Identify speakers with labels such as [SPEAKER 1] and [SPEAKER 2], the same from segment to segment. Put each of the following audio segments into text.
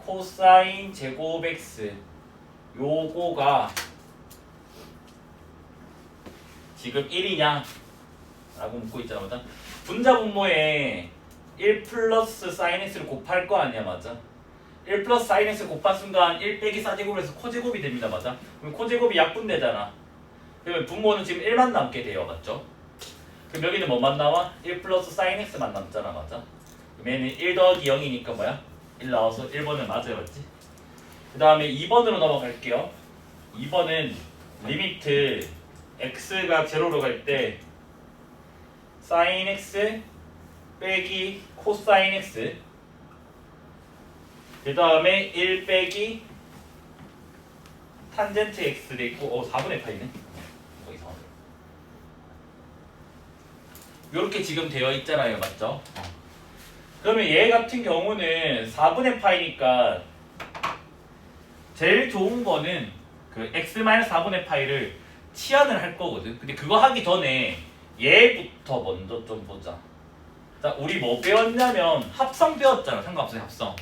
[SPEAKER 1] 코사인 제곱 x 요거가 지금 1이냐? 라고 묻고 있잖아, 맞아? 분자 분모에 1 플러스 사인 x를 곱할 거 아니야, 맞아? 1 플러스 사인 x 곱한 순간 1 빼기 사제곱에서 코제곱이 됩니다, 맞아? 그럼 코제곱이 약분되잖아. 그러면 분모는 지금 1만 남게 돼요, 맞죠? 그럼 여기는 뭐만 나와? 1 플러스 사인 x만 남잖아, 맞아? 그럼 얘는 1 더하기 0이니까 뭐야? 1 나와서 1번을 맞아요, 맞지? 그 다음에 2번으로 넘어갈게요. 2번은 리미트 x가 제로로 갈 때 사인 x 빼기 코사인 x 그 다음에 1 빼기 탄젠트 x 돼 있고 4분의 파이네. 요렇게 지금 되어 있잖아요, 맞죠? 그러면 얘 같은 경우는 4분의 파이니까 제일 좋은 거는 그 x-4분의 파이를 치환을 할 거거든. 근데 그거 하기 전에 얘부터 먼저 좀 보자. 자, 우리 뭐 배웠냐면 합성 배웠잖아. 상관없어요, 합성.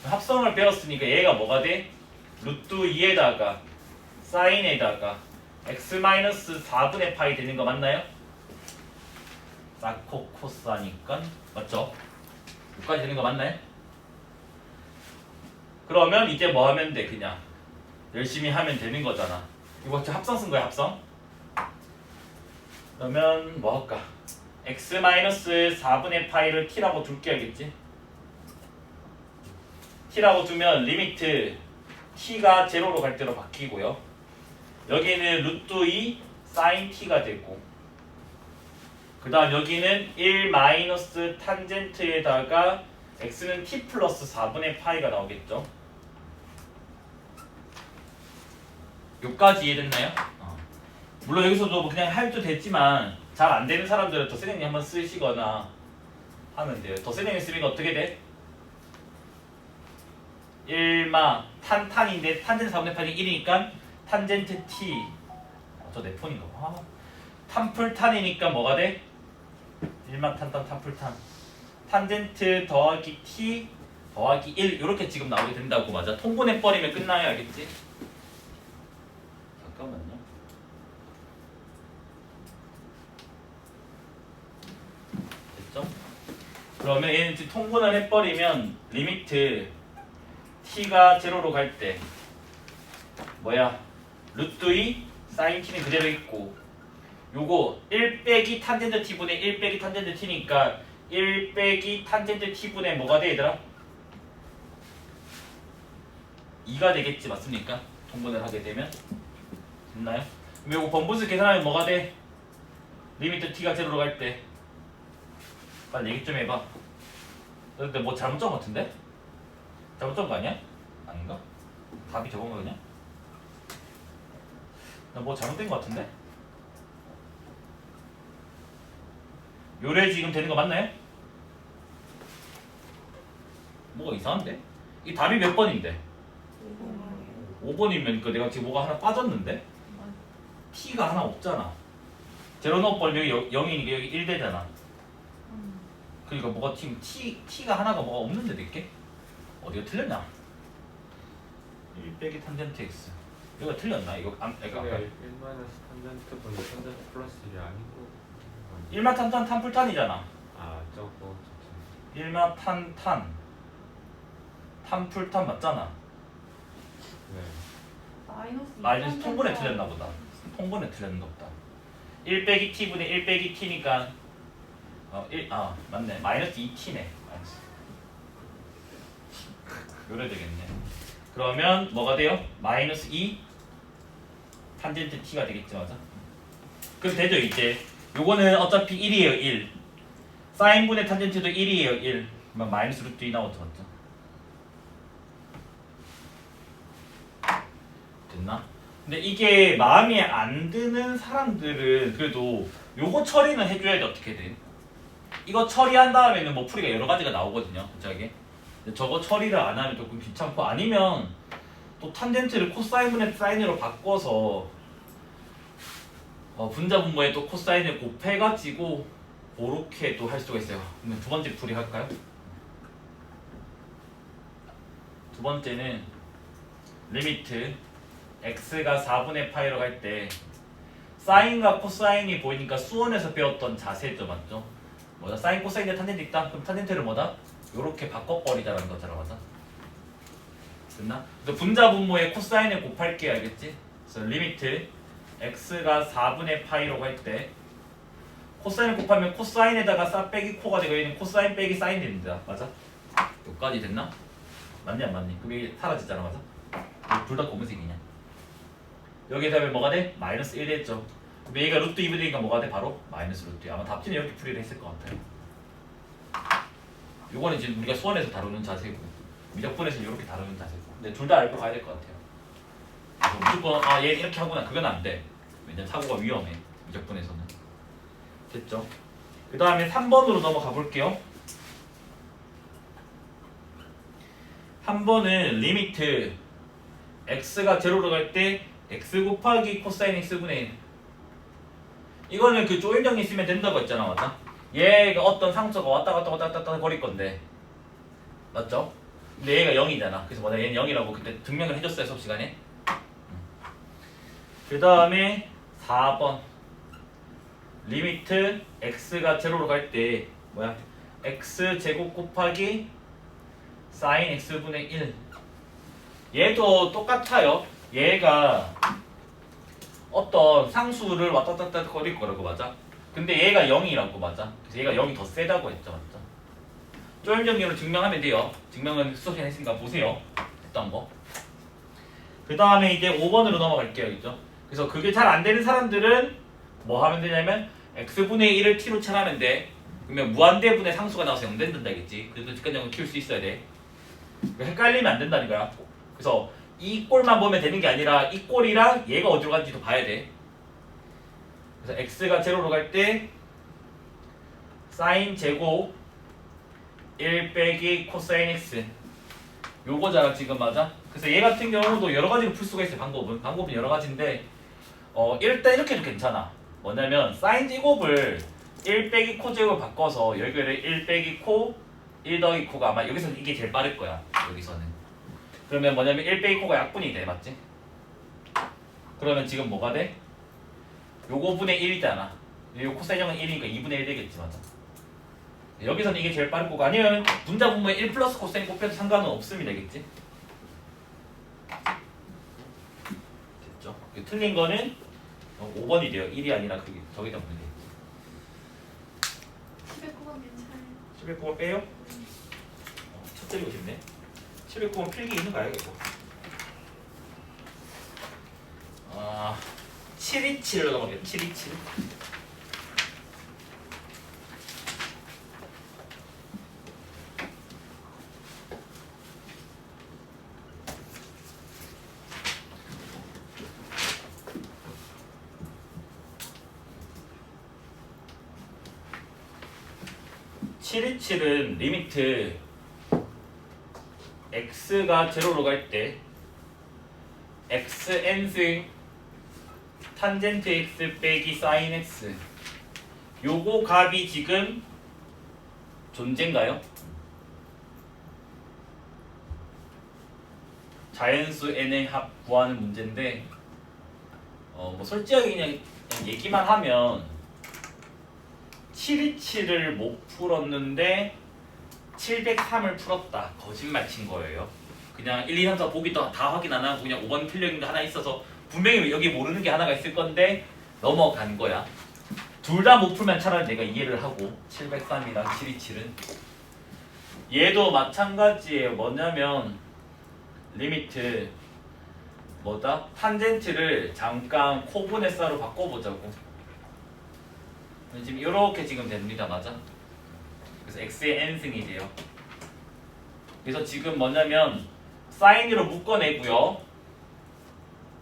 [SPEAKER 1] 합성을 배웠으니까 얘가 뭐가 돼? 루트 2에다가 사인에다가 x-4분의 파이 되는 거 맞나요? 사코 코사니까 맞죠? 여기까지 되는 거 맞나요? 그러면 이제 뭐 하면 돼? 그냥 열심히 하면 되는 거잖아. 이거 합성 쓴 거야, 합성. 그러면 뭐 할까? x-4분의 파이를 t라고 줄게, 알겠지? t라고 두면 리미트 t가 제로로 갈 때로 바뀌고요. 여기는 루트 2 사인 t가 되고 그 다음 여기는 1 마이너스 탄젠트에다가 x는 t 플러스 4분의 파이가 나오겠죠. 여기까지 이해됐나요? 물론 여기서도 뭐 그냥 해도 되지만 잘 안 되는 사람들은 더 세정이 한번 쓰시거나 하면 돼요. 더 세정이 쓰면 어떻게 돼? 1마 탄인데 탄젠트 4분의 파이는 1이니까 탄젠트 t 저 내 폰인가 봐. 탄풀탄이니까 뭐가 돼? 1마 탄풀탄 탄젠트 더하기 t 더하기 1 이렇게 지금 나오게 된다고 맞아. 통분해버리면 끝나요, 알겠지? 잠깐만요. 됐죠? 그러면 얘는 지금 통분을 해버리면 리미트 t가 제로로 갈 때 뭐야? 루트 2 사인 t는 그대로 있고 요거 1 빼기 탄젠트 t분의 1 빼기 탄젠트 t니까 1 빼기 탄젠트 t분의 뭐가 돼, 얘들아? 2가 되겠지, 맞습니까? 통분을 하게 되면 됐나요? 그럼 요거 번분수 계산하면 뭐가 돼? 리미트 t가 제로로 갈 때 빨리 얘기 좀 해봐. 근데 뭐 잘못 적은 것 같은데? 잘못 적은 거 아니야? 아닌가? 답이 저건 거 그냥? 나 뭐 잘못된 거 같은데? 요래 지금 되는 거 맞나요? 뭐가 이상한데? 이 답이 몇 번인데? 5번이면 그 내가 지금 뭐가 하나 빠졌는데? t가 하나 없잖아. 제로 넣어버리면 여기 0이니까 여기 1 되잖아. 그러니까 뭐가 지금 t가 하나가 뭐가 없는데 될게? 어디가 틀렸냐? 1 빼기 탄젠트 x 여기가 틀렸나? 이거 내가
[SPEAKER 2] 1 마이너스 탄젠트 분의 탄젠트 플러스 1이 아니고
[SPEAKER 1] 1마 탄풀탄이잖아.
[SPEAKER 2] 아 저거
[SPEAKER 1] 1마 탄풀탄 맞잖아.
[SPEAKER 2] 네.
[SPEAKER 1] 마이너스 통분에 틀렸나 보다. 통분에 틀렸나 보다. 1 빼기 t분의 1 빼기 t니까 맞네. 마이너스 2t네. 마이너스. 요래 되겠네. 그러면 뭐가 돼요? 마이너스 2 탄젠트 t가 되겠지, 맞아? 그럼 되죠, 이제. 요거는 어차피 1이에요, 1. 사인분의 탄젠트도 1이에요, 1. 그러면 마이너스 루트 2 나오죠, 맞죠? 됐나? 근데 이게 마음에 안 드는 사람들은 그래도 요거 처리는 해줘야 돼. 어떻게 돼? 이거 처리한 다음에는 뭐 풀이가 여러 가지가 나오거든요, 갑자기. 근데 저거 처리를 안 하면 조금 귀찮고 아니면 또 탄젠트를 코사인분의 사인으로 바꿔서 분자 분모에 또 코사인을 곱해가지고 그렇게 또 할 수가 있어요. 그러면 두 번째 풀이 할까요? 두 번째는 리미트 x가 4분의 파이로 갈 때 사인과 코사인이 보이니까 수원에서 배웠던 자세죠, 맞죠? 뭐다? 사인, 코사인에 탄젠트 있다? 그럼 탄젠트를 뭐다? 요렇게 바꿔버리자라는 거잖아, 맞아? 됐나? 그래서 분자 분모에 코사인을 곱할게, 알겠지? 그래서 리미트 x가 4분의 파이로 갈 때 코사인을 곱하면 코사인에다가 사 빼기 코가 되고 얘는 코사인 빼기 사인 됩니다, 맞아? 여기까지 됐나? 맞니 안 맞니? 그럼 이게 사라지잖아, 맞아? 둘 다 검은색이냐? 여기에 대하면 뭐가 돼? 마이너스 1 됐죠. 그럼 얘가 루트 2분 되니까 뭐가 돼? 바로 마이너스 루트. 아마 답지는 이렇게 풀이를 했을 것 같아요. 요거는 지금 우리가 수원에서 다루는 자세고 미적분에서 이렇게 다루는 자세고. 근데 둘 다 알고 가야 될 것 같아요. 무조건 얘 이렇게 하구나 그건 안 돼. 왜냐면 사고가 위험해. 미적분에서는. 됐죠? 그 다음에 3번으로 넘어가 볼게요. 3번은 리미트 x가 제로로 갈 때 x 곱하기 코사인 x분의 1. 이거는 그 조일 정리 쓰면 된다고 했잖아, 맞아? 얘가 어떤 상처가 왔다 갔다 거릴 건데, 맞죠? 근데 얘가 0이잖아. 그래서 뭐냐, 얘는 0이라고 그때 증명을 해줬어요, 수업 시간에. 그 다음에 4번 리미트 x가 제로로 갈 때 뭐야? x 제곱 곱하기 사인 x분의 1. 얘도 똑같아요. 얘가 어떤 상수를 왔다 갔다 거릴 거라고, 맞아? 근데 얘가 0이라고, 맞아? 그래서 얘가 0이 더 세다고 했죠, 맞죠? 조일 정리로 증명하면 돼요. 증명은 수업 시간에 했으니까 보세요. 했던 거. 그 다음에 이제 5번으로 넘어갈게요, 그죠? 그래서 그게 잘 안 되는 사람들은 뭐 하면 되냐면 x분의 1을 t로 칠하면 돼. 그러면 무한대분의 상수가 나와서 0 된다겠지. 그래서 직관적으로 키울 수 있어야 돼. 헷갈리면 안 된다는 거야. 그래서 이 꼴만 보면 되는 게 아니라 이 꼴이랑 얘가 어디로 간지도 봐야 돼. 그래서 x가 제로로 갈 때 사인 제곱 1 빼기 코사인 x 요거잖아 지금, 맞아? 그래서 얘 같은 경우도 여러 가지로 풀 수가 있어요. 방법은 여러 가지인데 일단 이렇게 해도 괜찮아. 뭐냐면 사인 제곱을 1 빼기 코 제곱을 바꿔서 여기를 1 빼기 코 1 더하기 코가 아마 여기서는 이게 제일 빠를 거야. 여기서는 그러면 뭐냐면 1 빼기 코가 약분이 돼, 맞지? 그러면 지금 뭐가 돼? 요거 분의 1이잖아. 요 코사인 형은 1이니까 2분의 1 되겠지, 맞아? 여기서는 이게 제일 빠른 거고, 아니면 분자 분모에 1 플러스 코사인 곱해도 상관은 없습니다, 되겠지? 됐죠? 틀린 거는 5번이 돼요. 1이 아니라 그게 저기다 보면 돼요.
[SPEAKER 3] 709번 괜찮아요.
[SPEAKER 1] 709번 빼요? 첫 때리고 싶네. 709번 필기 있는 거 알겠고. 727로 넘어가요. 727. 은 리미트 x가 제로로 갈 때 xn승 탄젠트 x 빼기 사인 x 요거 값이 지금 존재인가요? 자연수 n의 합 구하는 문제인데 뭐 솔직하게 그냥 얘기만 하면 727을 못 풀었는데 703을 풀었다. 거짓말 친 거예요. 그냥 1, 2, 3, 4 보기 다 확인 안 하고 그냥 5번 틀린 게 하나 있어서 분명히 여기 모르는 게 하나가 있을 건데 넘어간 거야. 둘 다 못 풀면 차라리 내가 이해를 하고 703이랑 727은 얘도 마찬가지예요. 뭐냐면 리미트 뭐다? 탄젠트를 잠깐 코분의 사로 바꿔보자고. 지금 이렇게 지금 됩니다, 맞아? 그래서 x의 n승이 돼요. 그래서 지금 뭐냐면 사인으로 묶어내고요.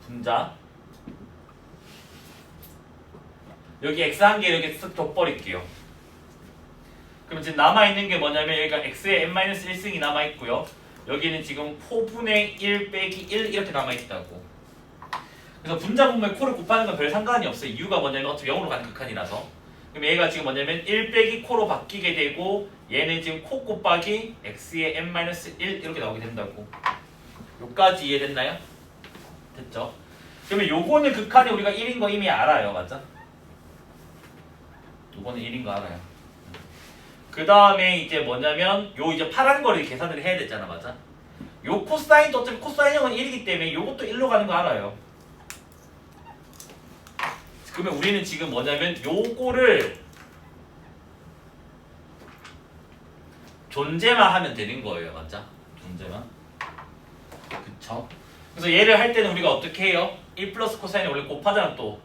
[SPEAKER 1] 분자 여기 x 한 개 이렇게 쓱 둬버릴게요. 그럼 지금 남아있는 게 뭐냐면 여기가 x의 n-1승이 남아있고요. 여기는 지금 코분의 1 빼기 1 이렇게 남아있다고. 그래서 분자 분모에 코를 곱하는 건 별 상관이 없어요. 이유가 뭐냐면 어차피 0으로 가는 극한이라서. 그럼 얘가 지금 뭐냐면 1 빼기 코로 바뀌게 되고 얘는 지금 코 곱하기 x의 n-1 이렇게 나오게 된다고. 요까지 이해됐나요? 됐죠? 그러면 요거는 극한이 우리가 1인 거 이미 알아요. 맞아? 요거는 1인 거 알아요. 그 다음에 이제 뭐냐면 요 이제 파란 거를 계산을 해야 되잖아. 맞아? 요 코사인도 어차피 코사인형은 1이기 때문에 요것도 1로 가는 거 알아요. 그러면 우리는 지금 뭐냐면 요거를 존재만 하면 되는 거예요. 맞죠? 존재만. 그쵸? 그래서 얘를 할 때는 우리가 어떻게 해요? 1 플러스 코사인이 원래 곱하잖아 또.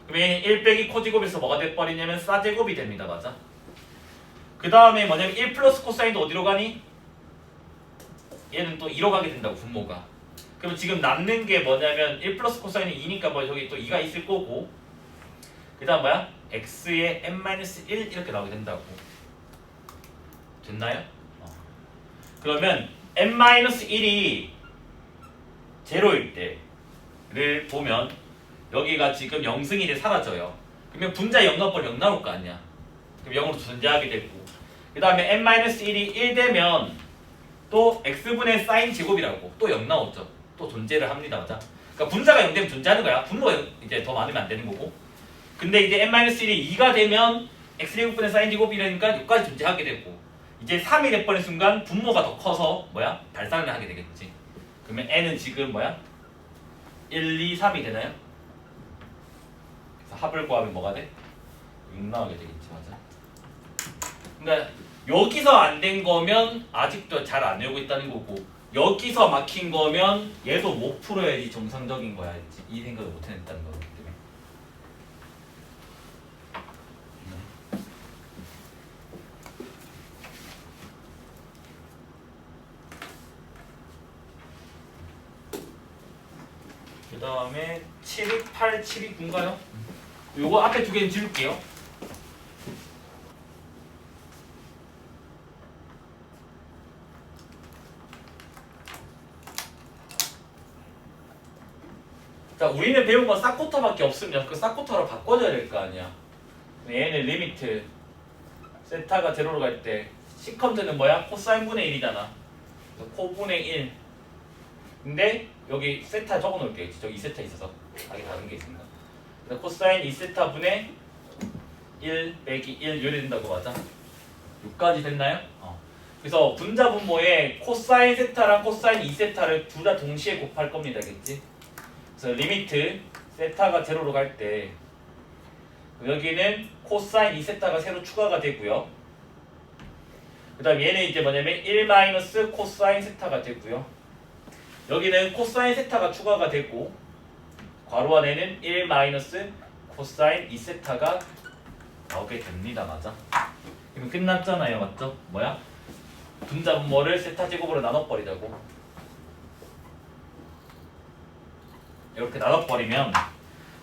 [SPEAKER 1] 그러면 얘는 1 빼기 코제곱에서 뭐가 돼버리냐면 싸제곱이 됩니다. 맞아? 그 다음에 뭐냐면 1 플러스 코사인도 어디로 가니? 얘는 또 2로 가게 된다고 분모가. 그럼 지금 남는 게 뭐냐면 1 플러스 코사인이 2니까 뭐 저기 또 2가 있을 거고 그 다음 뭐야? x의 n-1 이렇게 나오게 된다고. 됐나요? 그러면 n-1이 제로일 때를 보면 여기가 지금 0승1이 사라져요. 그러면 분자 0 넣어버려 0 나올 거 아니야. 그럼 0으로 존재하게 되고 그 다음에 n-1이 1 되면 또 x분의 사인 제곱이라고 또 0 나오죠. 또 존재를 합니다. 맞아? 그러니까 분자가 0 되면 존재하는 거야. 분모가 이제 더 많으면 안 되는 거고. 근데 이제 n-1이 2가 되면 x제곱분의 사인 제곱이 이러니까 여기까지 존재하게 되고 이제 3이 돼버린 순간 분모가 더 커서 뭐야? 발산을 하게 되겠지. 그러면 n은 지금 뭐야? 1, 2, 3이 되나요? 그래서 합을 구하면 뭐가 돼? 6 나오게 되겠지. 맞아? 그러니까 여기서 안 된 거면 아직도 잘 안 외우고 있다는 거고 여기서 막힌 거면 얘도 못 풀어야지 정상적인 거야. 이 생각을 못 해냈다는 거기 때문에. 그 다음에 728, 729인가요? 요거 앞에 두 개는 지울게요. 자, 우리는 배운 건 싹코터밖에 없으면 그 싹코터로 바꿔줘야 될 거 아니야. 얘는 리미트 세타가 제로로 갈 때 시컨트는 뭐야? 코사인분의 1이잖아. 코분의 1. 근데 여기 세타 적어 놓을게. 저기 2세타 있어서 하기 다른 게 있습니다. 그래서 코사인 2세타 분의 1 빼기 1 요리 된다고 맞아? 6까지 됐나요? 그래서 분자 분모에 코사인 세타랑 코사인 2세타를 둘 다 동시에 곱할 겁니다. 알겠지? 그래서 리미트 세타가 제로로 갈 때 여기는 코사인 2세타가 새로 추가가 되고요. 그 다음 얘는 이제 뭐냐면 1 마이너스 코사인 세타가 되고요. 여기는 코사인 세타가 추가가 되고 괄호 안에는 1 마이너스 코사인 2세타가 나오게 됩니다. 맞아? 그럼 끝났잖아요. 맞죠? 뭐야? 분자 분모를 세타 제곱으로 나눠버리자고. 이렇게 나눠버리면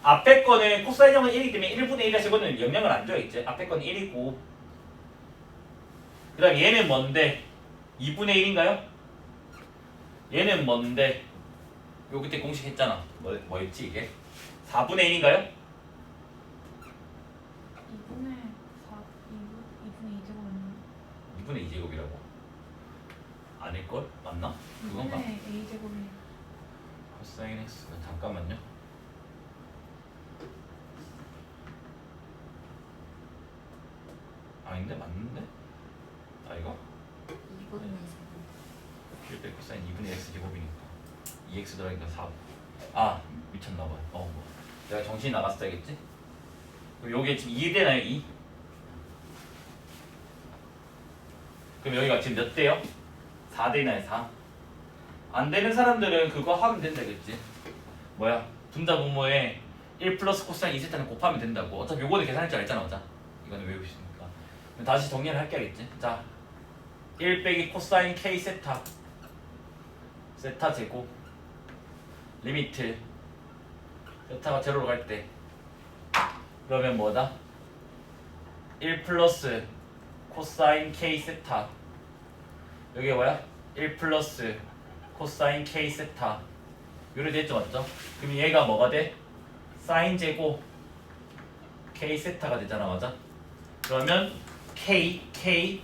[SPEAKER 1] 앞에 거는 코사인형은 1이기 때문에 1분의 1의 제곱은 영향을 안 줘야겠지. 앞에 거는 1이고 그 다음 얘는 뭔데? 2분의 1인가요? 얘는 뭔데? 요 그때 공식 했잖아. 뭐였지 이게? 4분의 1인가요?
[SPEAKER 3] 2분의 4, 2분의 2제곱은
[SPEAKER 1] 2분의 2제곱이라고? 아닐걸? 맞나? 그건가?
[SPEAKER 3] 2분의 a제곱이
[SPEAKER 1] 코사인 x 잠깐만요. 아닌데? 맞는데? 아 이거? 1 코사인 2분의 x 제곱이니까 2x 들어가니까 4. 아 미쳤나봐요. 뭐. 내가 정신이 나갔어야겠지? 그럼 여기에 지금 2 되나요? 2? 그럼 여기가 지금 몇 대요? 4 되나요? 4? 안 되는 사람들은 그거 하면 된다겠지? 뭐야? 분자 분모에 1 플러스 코사인 2세타는 곱하면 된다고. 어차피 요거는 계산할 줄 알잖아. 맞아? 이거는 외우시니까. 그럼 다시 정리를 할게 알겠지? 자, 1 빼기 코사인 k 세타 세타 제곱 리미트 세타가 제로로 갈 때 그러면 뭐다? 1 플러스 코사인 k 세타 여기가 뭐야? 1 플러스 코사인 k 세타 요리 됐죠? 맞죠? 그럼 얘가 뭐가 돼? 사인 제곱 k 세타가 되잖아. 맞아? 그러면 k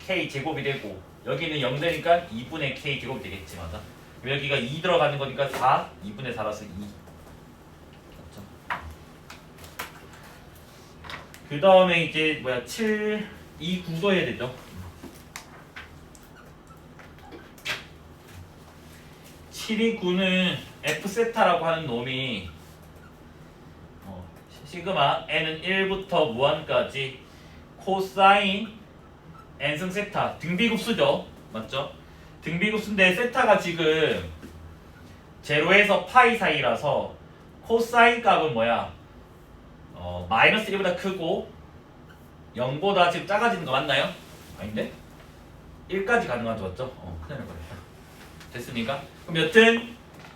[SPEAKER 1] k 제곱이 되고 여기는 0 되니까 2분의 k 제곱이 되겠지 맞아? 여기가 2 들어가는 거니까 4 2분의 4라서 2 맞죠? 그 다음에 이제 뭐야 7 2 구도해야 되죠. 7이 9는 F세타라고 하는 놈이 시그마 n은 1부터 무한까지 코사인 n승 세타 등비급수죠. 맞죠? 등비급수인데 세타가 지금 0에서 파이 사이라서 코사인 값은 뭐야? 마이너스 1보다 크고 0보다 지금 작아지는 거 맞나요? 아닌데? 1까지 가능하죠. 맞죠? 큰일 날 뻔했다. 됐습니까? 그럼 여튼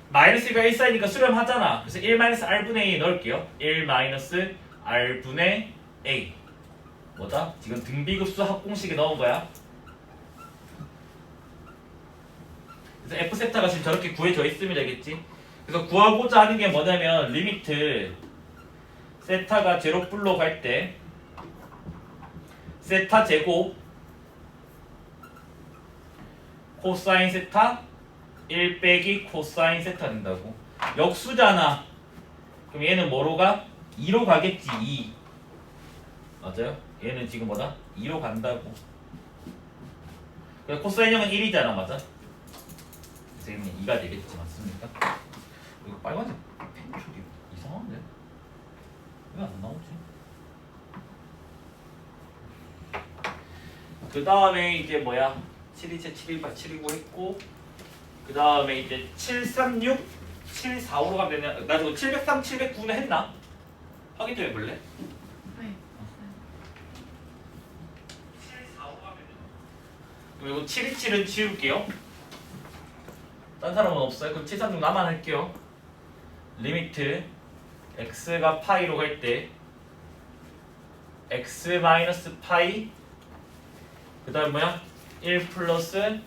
[SPEAKER 1] 마이너스 1과 1 사이니까 수렴하잖아. 그래서 1 마이너스 r분의 a 넣을게요. 1 마이너스 r분의 a 뭐다? 지금 등비급수 합공식에 넣은 거야. 그래서 f 세타가 지금 저렇게 구해져 있으면 되겠지. 그래서 구하고자 하는 게 뭐냐면 리미트 세타가 제로 불로 갈 때 세타 제곱 코사인 세타 1 빼기 코사인 세타 된다고. 역수잖아. 그럼 얘는 뭐로 가? 2로 가겠지. 2 맞아요? 얘는 지금 뭐다? 2로 간다고. 그래 코사인 형은 1이잖아. 맞아? 그래서 얘는 2가 되겠지. 맞습니까? 이거 빨간색 펜촉이 이상한데? 왜 안 나오지? 그 다음에 이제 뭐야? 727, 718, 729 했고 그 다음에 이제 736, 745로 가면 되냐? 나 지금 703, 709는 했나? 확인 좀 해볼래?
[SPEAKER 3] 네.
[SPEAKER 1] 745로 가면 되냐? 그럼 이거 727은 지울게요. 딴 사람은 없어요? 그럼 736 나만 할게요. 리미트 x가 파이로 갈 때 x 마이너스 파이 그 다음 뭐야? 1 플러스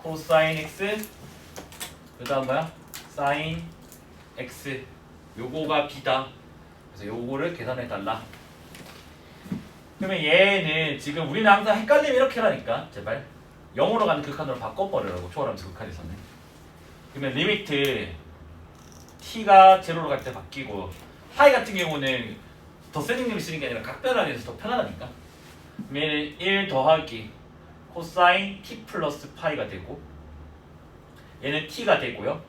[SPEAKER 1] 코사인 x 그 다음 뭐야? 사인 x 요거가 b다. 그래서 요거를 계산해 달라. 그러면 얘는 지금 우리는 항상 헷갈리면 이렇게 하라니까 제발 0으로 가는 극한으로 바꿔버리라고. 초월함수 극한에서는. 그러면 리미트 t가 제로로 갈 때 바뀌고 파이 같은 경우는 덧셈님이 쓰는 게 아니라 각변환에서 더 편하다니까. 그럼 얘는 1 더하기 코사인 t 플러스 파이가 되고 얘는 t가 되고요.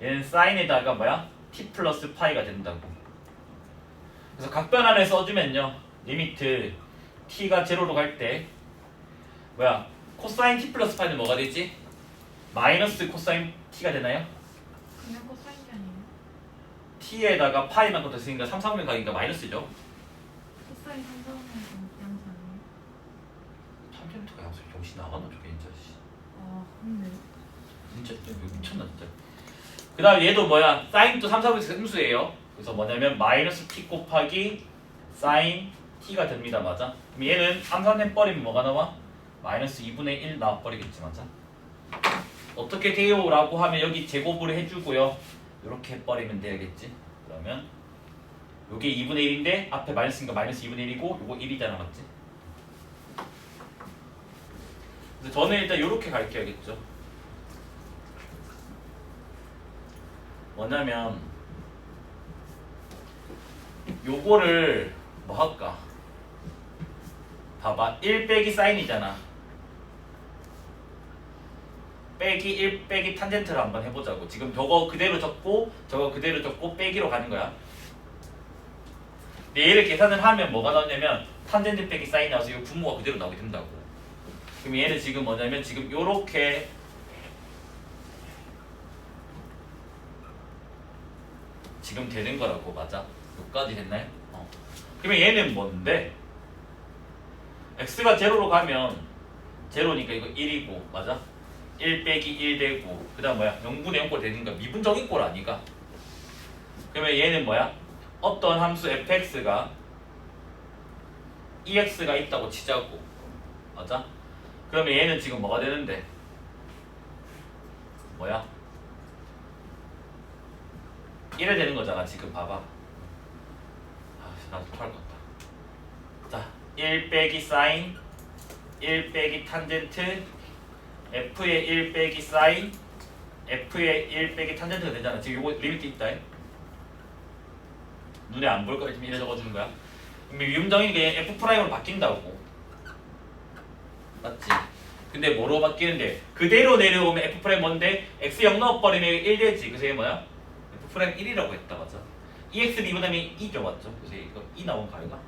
[SPEAKER 1] 얘는 사인에다가 뭐야? t 플러스 파이가 된다고. 그래서 각변환을 써주면요. 리미트 t가 제로로 갈 때 뭐야? 코사인 t 플러스 파이는 뭐가 되지? 마이너스 코사인 t가 되나요?
[SPEAKER 3] 그냥 코사인 게 아니에요?
[SPEAKER 1] t에다가 파이만큼 더 쓰니까 3, 4분의 가니까 마이너스죠.
[SPEAKER 3] 코사인 3사분의 양수 아니에요?
[SPEAKER 1] 탄젠트가 양수 정신 나갔나 저게 진짜.
[SPEAKER 3] 아 근데
[SPEAKER 1] 진짜 이거 미쳤나 진짜. 그 다음 얘도 뭐야? 사인도 3, 4분의 음수예요. 그래서 뭐냐면 마이너스 t 곱하기 사인 t가 됩니다. 맞아? 그럼 얘는 3, 4내 버리면 뭐가 나와? 마이너스 2분의 1 나와버리겠지. 맞아? 어떻게 돼요? 라고 하면 여기 제곱을 해주고요. 이렇게 해버리면 되겠지. 그러면 요게 2분의 1인데 앞에 마이너스니까 마이너스 2분의 1이고 요거 1이잖아. 맞지? 그래서 저는 일단 요렇게 가르쳐야겠죠. 뭐냐면 요거를 뭐 할까? 봐봐. 1 빼기 사인이잖아. 빼기 1 빼기 탄젠트를 한번 해보자고. 지금 저거 그대로 적고 저거 그대로 적고 빼기로 가는 거야. 근데 얘를 계산을 하면 뭐가 나오냐면 탄젠트 빼기 사인 나와서 이 분모가 그대로 나오게 된다고. 그럼 얘는 지금 뭐냐면 지금 요렇게 지금 되는 거라고. 맞아? 여기까지 됐나요? 그러면 얘는 뭔데? x가 제로로 가면 제로니까 이거 1이고 맞아? 1 빼기 1 되고 그 다음 뭐야? 0분의 0꼴 되니까 미분적인 꼴 아니가? 그러면 얘는 뭐야? 어떤 함수 fx가 ex가 있다고 치자고. 맞아? 그러면 얘는 지금 뭐가 되는데? 뭐야? 1이 되는 거잖아. 지금 봐봐. 나도 토할 것 같다. 자, 1 빼기 사인 1 빼기 탄젠트 f의 1 빼기 사인 f의 1 빼기 탄젠트가 되잖아. 지금 요거 리미트 있다. 눈에 안 보일 거야. 지금 이래 적어주는 거야. 그럼 위음정인 게 f 프라임으로 바뀐다고. 맞지? 근데 뭐로 바뀌는데? 그대로 내려오면 f 프라임 뭔데? x 0 넣어버리면 1 되지. 그래서 얘 뭐야? f 프라임 1이라고 했다. 맞아? 2x b보다는 2죠. 맞죠? 그래서 이거 2 나온 거 아이가?